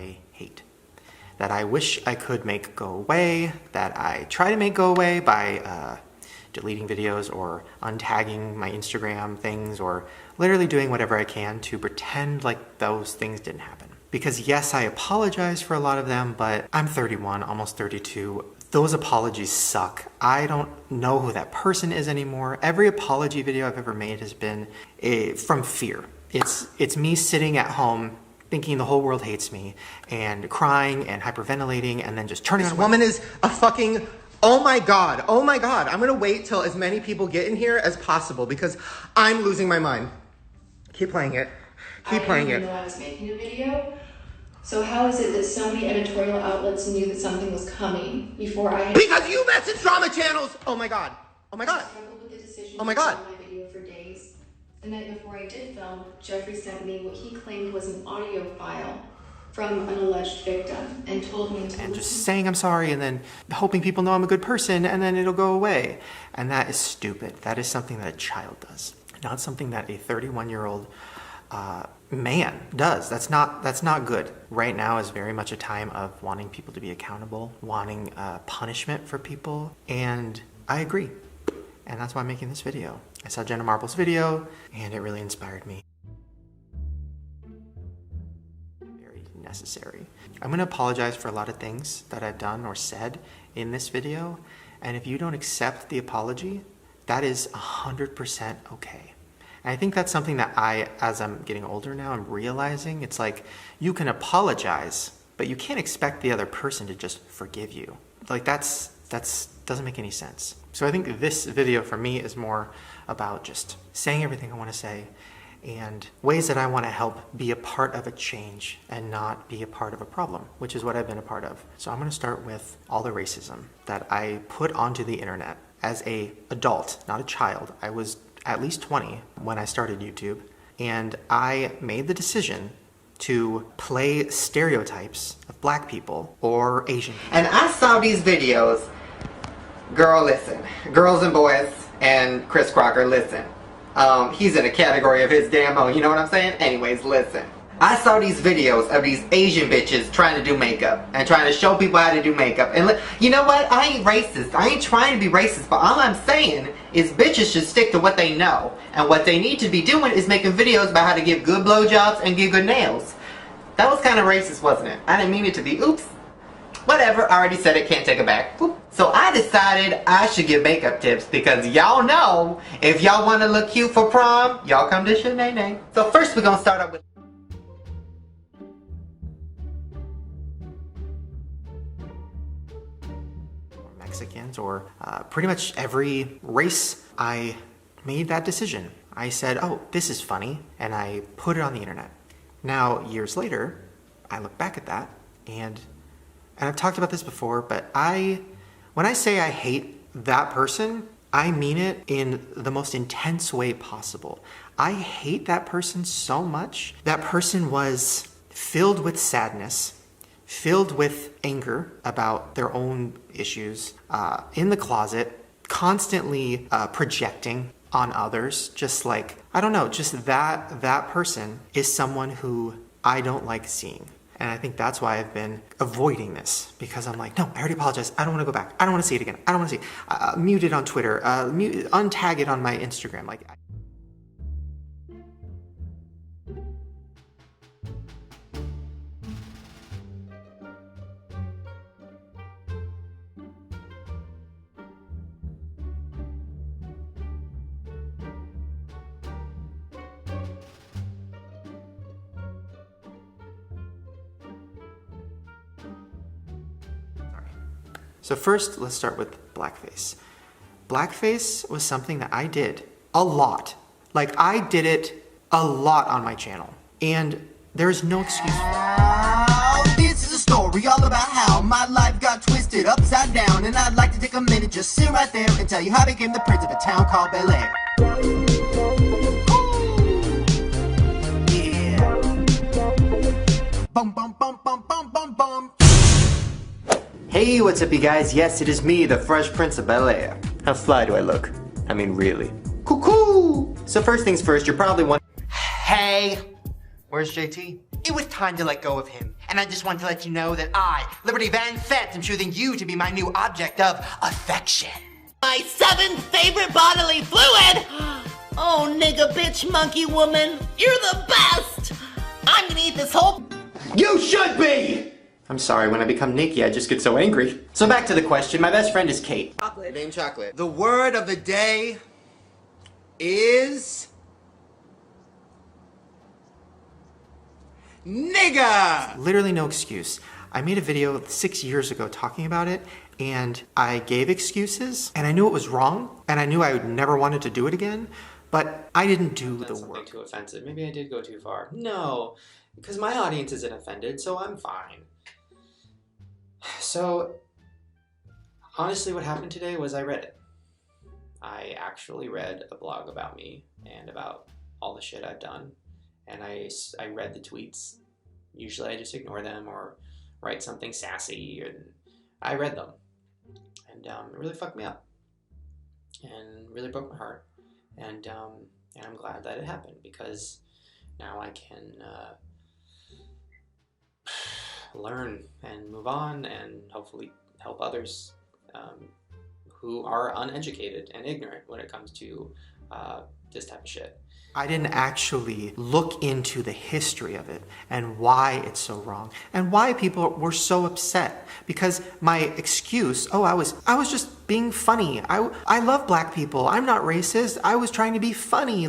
I hate, that I wish I could make go away, that I try to make go away by deleting videos or untagging my Instagram things or literally doing whatever I can to pretend like those things didn't happen. Because yes, I apologize for a lot of them, but I'm 31, almost 32. Those apologies suck. I don't know who that person is anymore. Every apology video I've ever made has been from fear. It's me sitting at home thinking the whole world hates me and crying and hyperventilating and then just turning on. This woman is a fucking, oh my God. I'm gonna wait till as many people get in here as possible because I'm losing my mind. Keep playing it. Keep playing it. I didn't even know I was making a video. So how is it that so many editorial outlets knew that something was coming before I had... Because you message drama channels! Oh my God. Oh my God. I struggled with the decision Oh my to God. film my video for days. The night before I did film, Jeffrey sent me what he claimed was an audio file from an alleged victim and told me to and just saying I'm sorry and then hoping people know I'm a good person and then it'll go away. And that is stupid. That is something that a child does, not something that a 31-year-old man does. That's not good. Right now is very much a time of wanting people to be accountable, wanting punishment for people, and I agree. And that's why I'm making this video. I saw Jenna Marbles' video and it really inspired me. Very necessary. I'm gonna apologize for a lot of things that I've done or said in this video, and if you don't accept the apology, that is 100% okay. And I think that's something that as I'm getting older now, I'm realizing. It's like, you can apologize, but you can't expect the other person to just forgive you. Like that's doesn't make any sense. So I think this video for me is more about just saying everything I want to say and ways that I want to help be a part of a change and not be a part of a problem, which is what I've been a part of. So I'm going to start with all the racism that I put onto the internet as an adult, not a child. I was at least 20 when I started YouTube, and I made the decision to play stereotypes of black people or Asian people. And I saw these videos. Girl, listen. Girls and boys and Chris Crocker, listen. He's in a category of his damn own, you know what I'm saying? Anyways, listen. I saw these videos of these Asian bitches trying to do makeup and trying to show people how to do makeup. And you know what? I ain't racist. I ain't trying to be racist, but all I'm saying is bitches should stick to what they know. And what they need to be doing is making videos about how to give good blowjobs and give good nails. That was kind of racist, wasn't it? I didn't mean it to be. Oops. Whatever, I already said it, can't take it back. Boop. So I decided I should give makeup tips because y'all know if y'all want to look cute for prom, y'all come to Shanae. So first we're going to start out with Mexicans or pretty much every race. I made that decision. I said, oh, this is funny, and I put it on the internet. Now, years later, I look back at that, and I've talked about this before, but when I say I hate that person, I mean it in the most intense way possible. I hate that person so much. That person was filled with sadness, filled with anger about their own issues, in the closet, constantly projecting on others, just like, I don't know, just that person is someone who I don't like seeing. And I think that's why I've been avoiding this, because I'm like, no, I already apologized. I don't want to go back. I don't want to see it again. I don't want to see it. Mute it on Twitter, untag it on my Instagram. Like. So first, let's start with blackface. Blackface was something that I did a lot. Like, I did it a lot on my channel, and there's no excuse for it. This is a story all about how my life got twisted upside down, and I'd like to take a minute, just sit right there and tell you how I became the prince of a town called Bel Air. Yeah. Bum bum bum bum bum bum bum. Hey, what's up you guys? Yes, it is me, the Fresh Prince of Bel Air. How fly do I look? I mean, really. Cuckoo! So first things first, you're probably wondering, hey, Where's JT? It was time to let go of him, and I just wanted to let you know that I, Liberty Van Fett, am choosing you to be my new object of affection. My seventh favorite bodily fluid! Oh, nigga, bitch, monkey woman, you're the best! I'm gonna eat this whole— You should be! I'm sorry, when I become Nikki, I just get so angry. So back to the question, my best friend is Kate. chocolate. Name chocolate. The word of the day is nigga. Literally no excuse. I made a video 6 years ago talking about it, and I gave excuses, and I knew it was wrong, and I knew I would never wanted to do it again, but I didn't do the Something work. too offensive. Maybe I did go too far. No, because my audience isn't offended, so I'm fine. So, honestly, what happened today was I read it. I actually read a blog about me and about all the shit I've done, and I read the tweets. Usually I just ignore them or write something sassy, and I read them. And it really fucked me up and really broke my heart. And I'm glad that it happened, because now I can learn and move on and hopefully help others who are uneducated and ignorant when it comes to this type of shit. I didn't actually look into the history of it and why it's so wrong and why people were so upset, because my excuse, oh, I was just being funny. I love black people. I'm not racist. I was trying to be funny.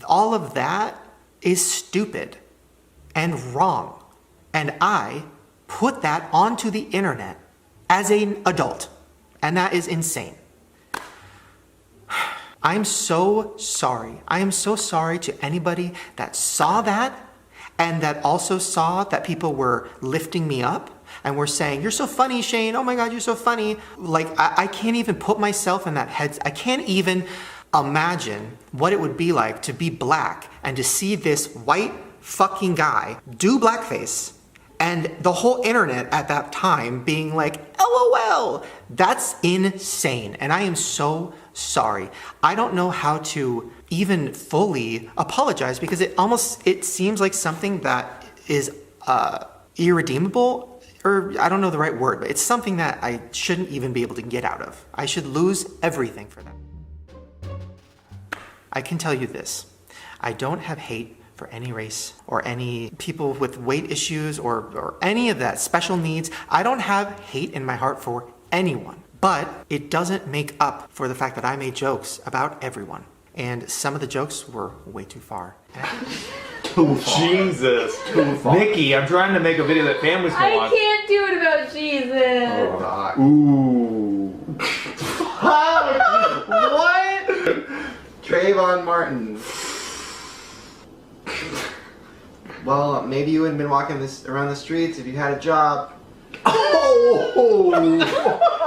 All of that is stupid and wrong. And I put that onto the internet as an adult, and that is insane. I'm so sorry. I am so sorry to anybody that saw that and that also saw that people were lifting me up and were saying, "You're so funny, Shane. Oh my God, you're so funny." I can't even put myself in that head. I can't even imagine what it would be like to be black and to see this white fucking guy do blackface, and the whole internet at that time being like, LOL, that's insane. And I am so sorry. I don't know how to even fully apologize, because it seems like something that is irredeemable, or I don't know the right word, but it's something that I shouldn't even be able to get out of. I should lose everything for that. I can tell you this, I don't have hate for any race or any people with weight issues or any of that, special needs. I don't have hate in my heart for anyone, but it doesn't make up for the fact that I made jokes about everyone. And some of the jokes were way too far. Jesus. Nikki, I'm trying to make a video that families can I watch. can't do it about Jesus. Ooh. What? Trayvon Martin. Well, maybe you wouldn't have been walking around the streets if you had a job. Oh!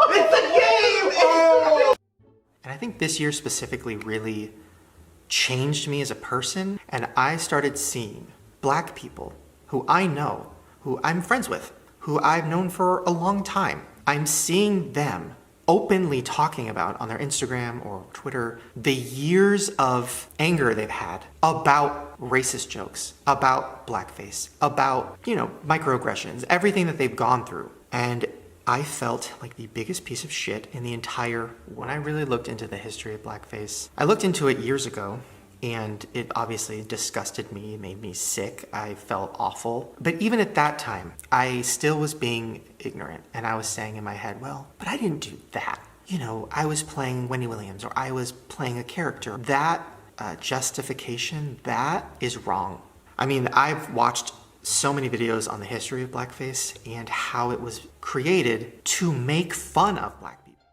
It's a game! Oh! And I think this year specifically really changed me as a person, and I started seeing black people who I know, who I'm friends with, who I've known for a long time. I'm seeing them openly talking about on their Instagram or Twitter the years of anger they've had about racist jokes, about blackface, about, microaggressions, everything that they've gone through. And I felt like the biggest piece of shit in the entire, when I really looked into the history of blackface. I looked into it years ago, and it obviously disgusted me, made me sick. I felt awful. But even at that time, I still was being ignorant, and I was saying in my head, well, but I didn't do that. I was playing Wendy Williams, or I was playing a character. That justification, that is wrong. I mean, I've watched so many videos on the history of blackface and how it was created to make fun of black people.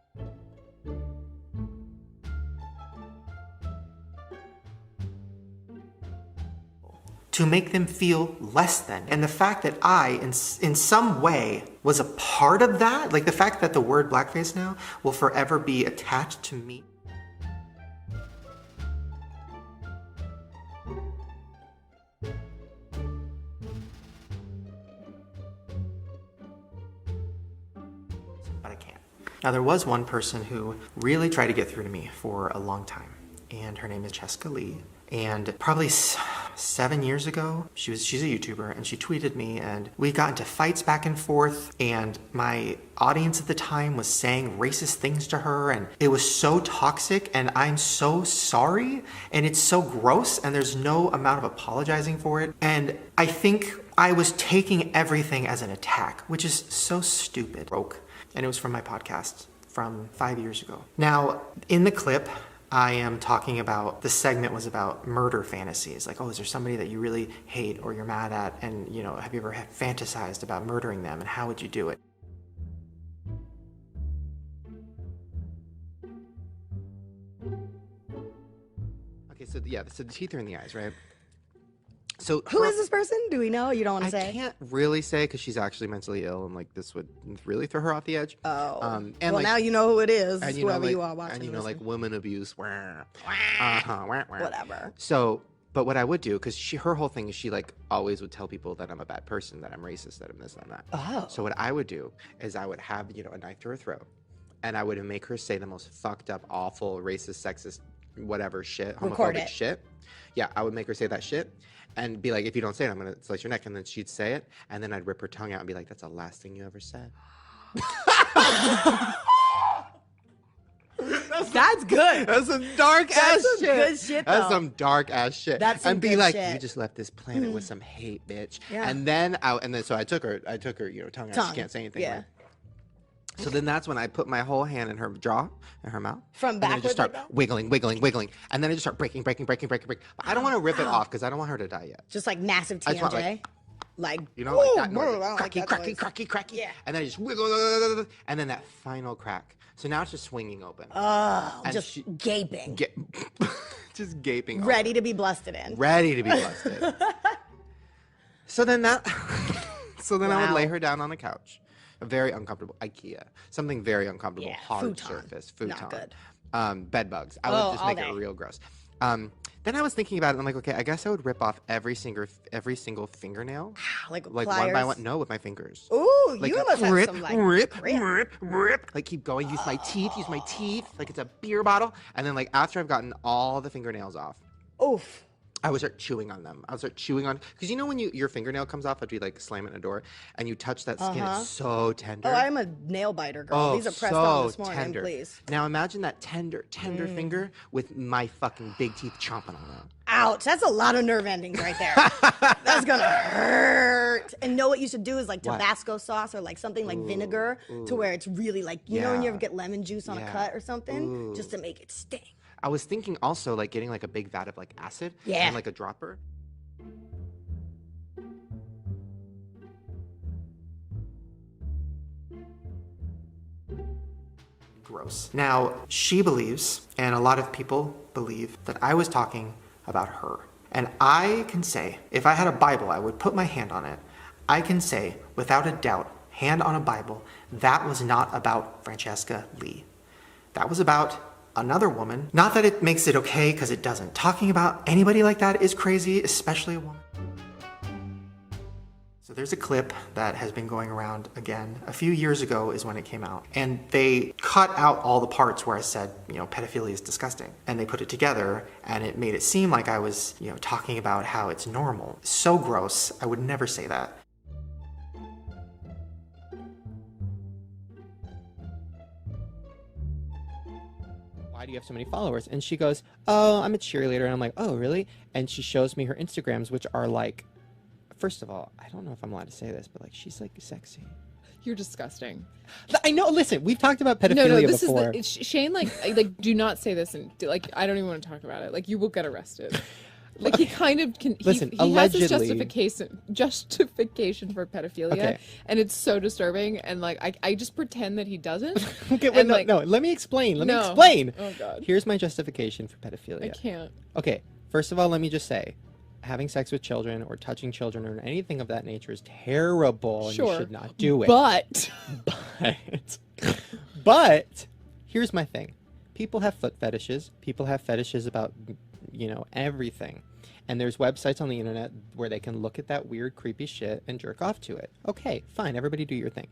To make them feel less than. And the fact that I, in some way, was a part of that, like the fact that the word blackface now will forever be attached to me. But I can't. Now, there was one person who really tried to get through to me for a long time, and her name is Jessica Lee. And probably 7 years ago. She's a YouTuber, and she tweeted me, and we got into fights back and forth, and my audience at the time was saying racist things to her, and it was so toxic, and I'm so sorry, and it's so gross, and there's no amount of apologizing for it. And I think I was taking everything as an attack, which is so stupid. And it was from my podcast from 5 years ago. Now, in the clip, I am talking about, the segment was about murder fantasies. Like, oh, is there somebody that you really hate or you're mad at? And, you know, have you ever fantasized about murdering them, and how would you do it? Okay, so yeah, so the teeth are in the eyes, right? So Who is this person? Do we know? You don't want to I say? can't really say because she's actually mentally ill, and like this would really throw her off the edge. Oh. And well, like, now you know who it is. and you Whoever know, like, you are watching. and you know, like listening. women abuse. Whatever. So, but what I would do, because her whole thing is she like always would tell people that I'm a bad person, that I'm racist, that I'm this, that I'm that. Oh. So what I would do is I would have, you know, a knife to her throat, and I would make her say the most fucked up, awful, racist, sexist, whatever shit, Record homophobic it. shit. Yeah, I would make her say that shit. And be like, if you don't say it, I'm gonna slice your neck. And then she'd say it, and then I'd rip her tongue out and be like, that's the last thing you ever said. That's good. That's some dark ass some shit. good shit, That's though. some dark ass shit. That's some and be good like, shit. you just left this planet with some hate, bitch. Yeah. And then so I took her, you know, tongue out. She can't say anything. Yeah. Right? So then that's when I put my whole hand in her jaw, in her mouth. From and then I backwards just start like that? wiggling. And then I just start breaking. But I don't want to rip it off because I don't want her to die yet. Just like massive I just want, TMJ. Like, You know, like that ooh, noise. I don't like that noise. Cracky. Yeah. And then I just wiggle, and then that final crack. So now it's just swinging open. Oh, And just gaping. Just gaping open. Ready to be blusted in. Ready to be busted. So then I would Wow. lay her down on the couch. A very uncomfortable IKEA. Something very uncomfortable. Yeah, hard futon. surface. Futon. Not good. Bed bugs. I Oh, would just all make day. it real gross. Then I was thinking about it, and I'm like, okay, I guess I would rip off every single fingernail. Like Like pliers. one by one. No, with my fingers. Ooh, Like you must have rip, some like rip. Like keep going. Use my teeth. Like it's a beer bottle. And then like after I've gotten all the fingernails off, Oof. I would start chewing on them. Because you know when your fingernail comes off after you like slam it in a door, and you touch that skin, it's so tender. Oh, I'm a nail biter girl. Oh, These are pressed so on this morning, tender. please. Now imagine that tender finger with my fucking big teeth chomping on them. Ouch, that's a lot of nerve endings right there. That's gonna hurt. And know what you should do is like What? Tabasco sauce or like something like vinegar to where it's really like, you know when you ever Yeah. get lemon juice on a Yeah. cut or something? Just to make it sting. I was thinking also like getting like a big vat of like acid Yeah. and like a dropper. Gross. Now, she believes, and a lot of people believe, that I was talking about her. And I can say, if I had a Bible, I would put my hand on it. I can say, without a doubt, hand on a Bible, that was not about Francesca Lee. That was about another woman. Not that it makes it okay, because it doesn't. Talking about anybody like that is crazy, especially a woman. So there's a clip that has been going around again. A few years ago is when it came out. And they cut out all the parts where I said, you know, pedophilia is disgusting. And they put it together, and it made it seem like I was, you know, talking about how it's normal. So gross. I would never say that. Why do you have so many followers? And she goes, oh, I'm a cheerleader. And I'm like, oh, really? And she shows me her Instagrams, which are like, first of all, I don't know if I'm allowed to say this, but like, she's like sexy. You're disgusting. I know. Listen, we've talked about pedophilia No, this before. is Shane. Like, do not say this, and like, I don't even want to talk about it. Like, you will get arrested. Like, he kind of can. Listen, he has this allegedly- justification for pedophilia, Okay. and it's so disturbing. And like, I just pretend that he doesn't. Okay, wait, and, no, like, no. Let me explain. Let me No. explain. Oh God. Here's my justification for I pedophilia. can't. Okay, first of all, let me just say, having sex with children or touching children or anything of that nature is terrible, and Sure. you should not do it. But But here's my thing. People have foot fetishes. People have fetishes about, you know, everything. And there's websites on the internet where they can look at that weird, creepy shit and jerk off to it. Okay, fine. Everybody do your thing.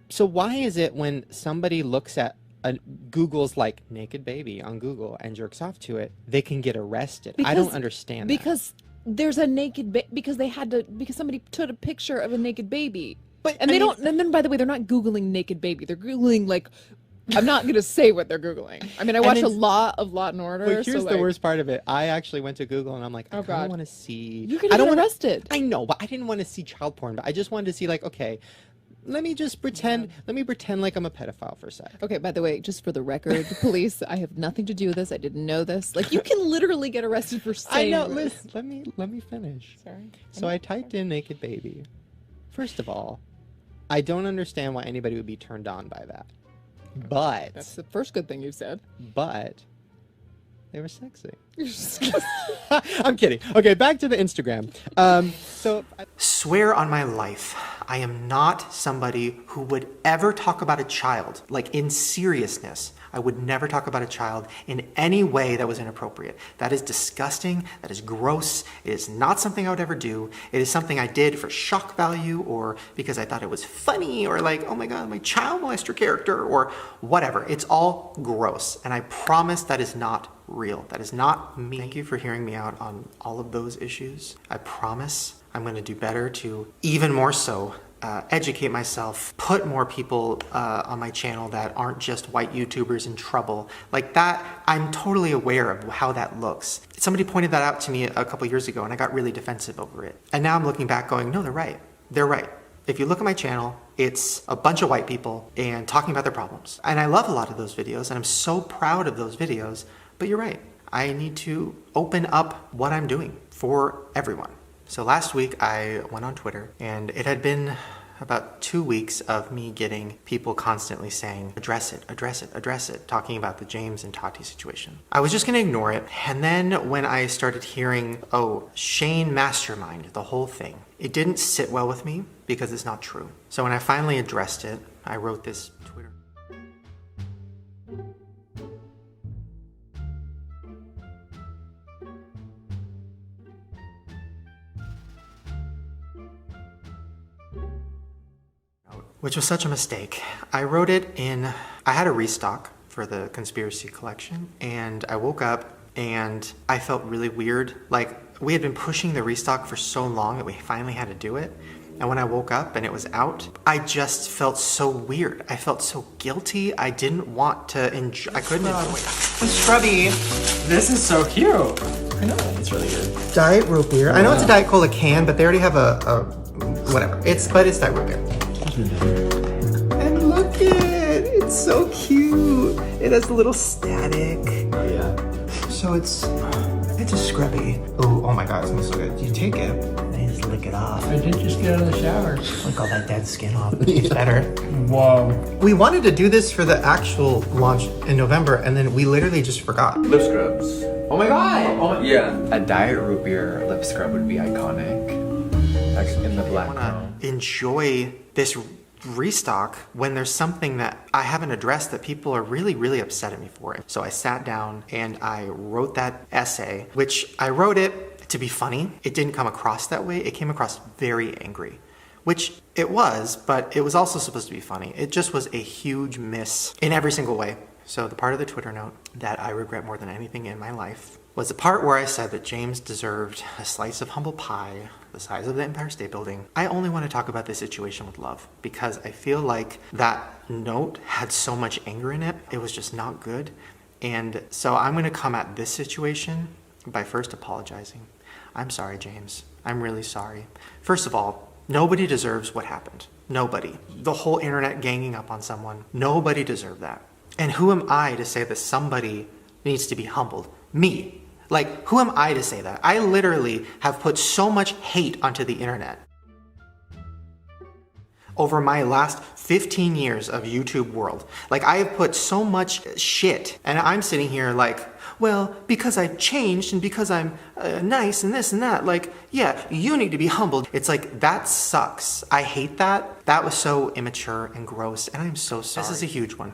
So why is it when somebody looks at Google's naked baby on Google and jerks off to it, they can get arrested? I don't understand that. because there's a naked because somebody took a picture of a naked baby. But and they don't. And then, by the way, they're not Googling naked baby. They're Googling like. I'm not gonna say what they're Googling. I mean, I watch a lot of Law and Order. But here's the worst part of it. I actually went to Google and I'm like, I don't want to see. You're gonna get arrested. I know, but I didn't want to see child porn. But I just wanted to see like, okay, let me pretend like I'm a pedophile for a sec. Okay, by the way, just for the record, police, I have nothing to do with this. I didn't know this. Like, you can literally get arrested for saying I know. this. Listen, let me finish. Sorry. So I typed in naked baby. First of all, I don't understand why anybody would be turned on by that. But that's the first good thing you said. But they were sexy. I'm kidding. Okay, back to the Instagram. Swear on my life, I am not somebody who would ever talk about a child, like in seriousness. I would never talk about a child in any way that was inappropriate. That is disgusting. That is gross. It is not something I would ever do. It is something I did for shock value or because I thought it was funny or like, oh my God, my child molester character or whatever. It's all gross. And I promise that is not real. That is not me. Thank you for hearing me out on all of those issues. I promise I'm going to do better to even more so educate myself, put more people on my channel that aren't just white YouTubers in trouble. Like that, I'm totally aware of how that looks. Somebody pointed that out to me a couple years ago and I got really defensive over it. And now I'm looking back going, no, they're right. They're right. If you look at my channel, it's a bunch of white people and talking about their problems. And I love a lot of those videos and I'm so proud of those videos, but you're right. I need to open up what I'm doing for everyone. So last week I went on Twitter and it had been about 2 weeks of me getting people constantly saying, address it, address it, address it, talking about the James and Tati situation. I was just gonna ignore it. And then when I started hearing, oh, Shane mastermind, the whole thing, it didn't sit well with me because it's not true. So when I finally addressed it, I wrote this Twitter. Which was such a mistake. I wrote it I had a restock for the conspiracy collection and I woke up and I felt really weird. Like we had been pushing the restock for so long that we finally had to do it. And when I woke up and it was out, I just felt so weird. I felt so guilty. I didn't want to enjoy, I couldn't enjoy it. Scrubby, this is so cute. I know, it's really good. Diet root beer. I know it's a Diet Cola can, but they already have a whatever. It's Diet root beer. And look at it, it's so cute. It has a little static. Oh yeah. So it's a scrubby. Oh my God, it smells so good. You take it and you just lick it off. I did just get out of the shower. Lick all that dead skin off. It's better. Whoa. We wanted to do this for the actual launch in November and then we literally just forgot. Lip scrubs. Oh my God! Yeah. A diet root beer lip scrub would be iconic. Actually, in the black I want to enjoy this restock when there's something that I haven't addressed that people are really, really upset at me for. So I sat down and I wrote that essay, which I wrote it to be funny. It didn't come across that way. It came across very angry, which it was, but it was also supposed to be funny. It just was a huge miss in every single way. So the part of the Twitter note that I regret more than anything in my life was the part where I said that James deserved a slice of humble pie the size of the Empire State Building. I only want to talk about this situation with love because I feel like that note had so much anger in it. It was just not good. And so I'm going to come at this situation by first apologizing. I'm sorry, James. I'm really sorry. First of all, nobody deserves what happened. Nobody. The whole internet ganging up on someone. Nobody deserved that. And who am I to say that somebody needs to be humbled? Me. Like, who am I to say that? I literally have put so much hate onto the internet. Over my last 15 years of YouTube world. Like, I have put so much shit. And I'm sitting here like, well, because I've changed and because I'm nice and this and that, like, yeah, you need to be humbled. It's like, that sucks. I hate that. That was so immature and gross, and I'm so sorry. This is a huge one.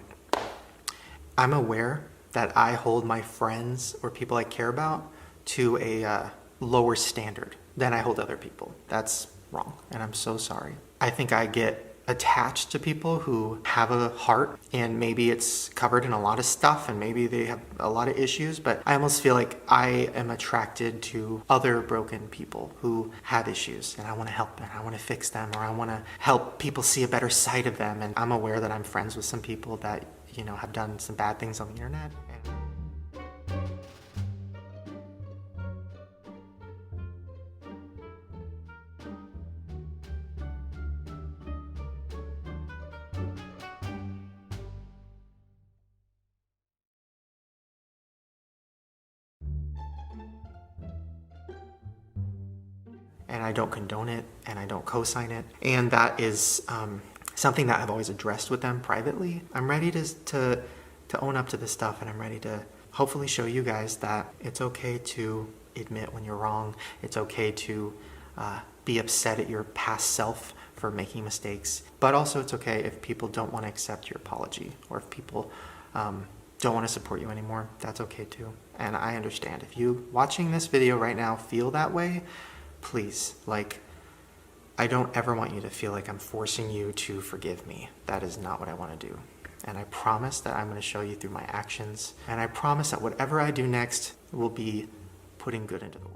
I'm aware that I hold my friends or people I care about to a lower standard than I hold other people. That's wrong, and I'm so sorry. I think I get attached to people who have a heart, and maybe it's covered in a lot of stuff and maybe they have a lot of issues, but I almost feel like I am attracted to other broken people who have issues, and I want to help them, I want to fix them, or I want to help people see a better side of them. And I'm aware that I'm friends with some people that, you know, have done some bad things on the internet. And I don't condone it, and I don't co-sign it. And that is something that I've always addressed with them privately. I'm ready to own up to this stuff, and I'm ready to hopefully show you guys that it's okay to admit when you're wrong. It's okay to be upset at your past self for making mistakes. But also it's okay if people don't want to accept your apology, or if people don't want to support you anymore. That's okay too. And I understand. If you watching this video right now feel that way, please, like, I don't ever want you to feel like I'm forcing you to forgive me. That is not what I want to do. And I promise that I'm going to show you through my actions. And I promise that whatever I do next will be putting good into the world.